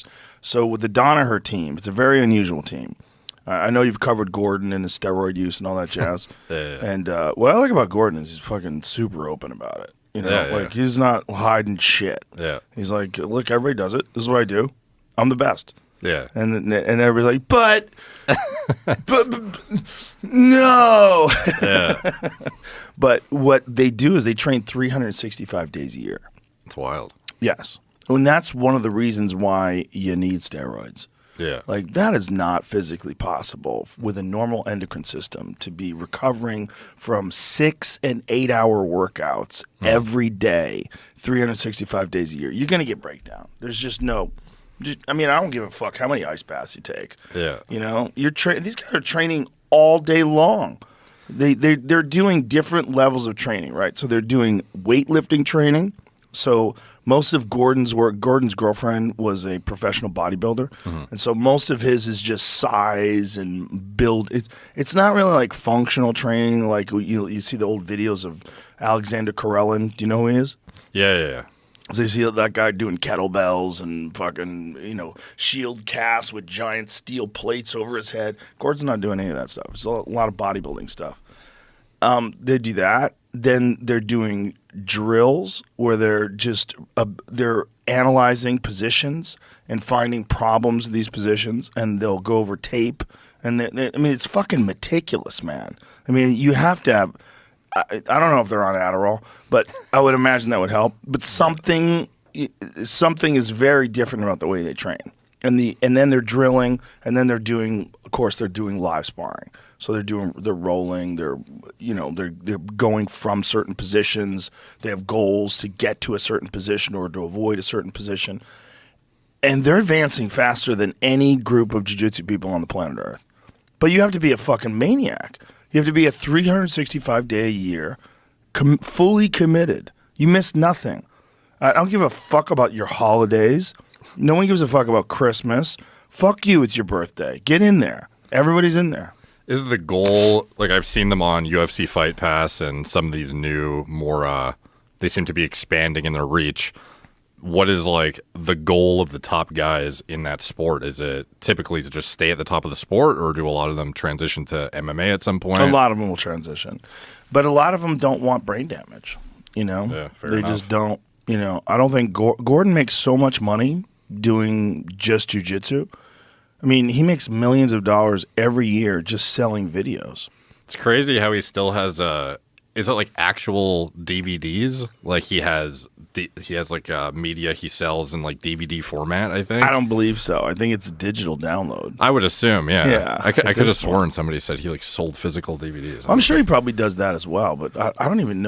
years. So with the Danaher team, it's a very unusual team. I know you've covered Gordon and his steroid use and all that jazz. And what I like about Gordon is he's fucking super open about it. You know, he's not hiding shit. Yeah. He's like, look, everybody does it. This is what I do. I'm the best. Yeah. And everybody's like, but no. Yeah. But what they do is they train 365 days a year. It's wild. Yes. And that's one of the reasons why you need steroids. Yeah. Like, that is not physically possible with a normal endocrine system to be recovering from 6 and 8 hour workouts every day, 365 days a year. You're going to get breakdown. There's just no, I mean, I don't give a fuck how many ice baths you take. Yeah. You know, these guys are training all day long. They're doing different levels of training, right? So they're doing weightlifting training. So most of Gordon's work, Gordon's girlfriend was a professional bodybuilder. And so most of his is just size and build. It's not really like functional training like you see the old videos of Alexander Karelin. Do you know who he is? Yeah. So you see that guy doing kettlebells and fucking, shield casts with giant steel plates over his head. Gordon's not doing any of that stuff. It's a lot of bodybuilding stuff. They do that. Then they're doing drills where they're just they're analyzing positions and finding problems with these positions, and they'll go over tape. And I mean, it's fucking meticulous, man. I mean, you have to have. I don't know if they're on Adderall, but I would imagine that would help. But something is very different about the way they train. And then they're drilling, and then they're doing live sparring. So they're rolling, they're going from certain positions. They have goals to get to a certain position or to avoid a certain position. And they're advancing faster than any group of jiu-jitsu people on the planet Earth. But you have to be a fucking maniac. You have to be a 365-day a year, fully committed. You miss nothing. I don't give a fuck about your holidays. No one gives a fuck about Christmas. Fuck you, it's your birthday. Get in there. Everybody's in there. Is the goal, like I've seen them on UFC Fight Pass and some of these new, more, they seem to be expanding in their reach. What is like the goal of the top guys in that sport? Is it typically to just stay at the top of the sport, or do a lot of them transition to MMA at some point? A lot of them will transition. But a lot of them don't want brain damage, Yeah, fair enough. Just don't, I don't think Gordon makes so much money doing just jiu-jitsu. I mean, he makes millions of dollars every year just selling videos. It's crazy how he still has is it like actual DVDs? Like he has like media he sells in like DVD format, I think. I don't believe so. I think it's a digital download. I would assume, yeah. Yeah. I could have sworn somebody said he like sold physical DVDs. I'm sure he probably does that as well, but I don't even know.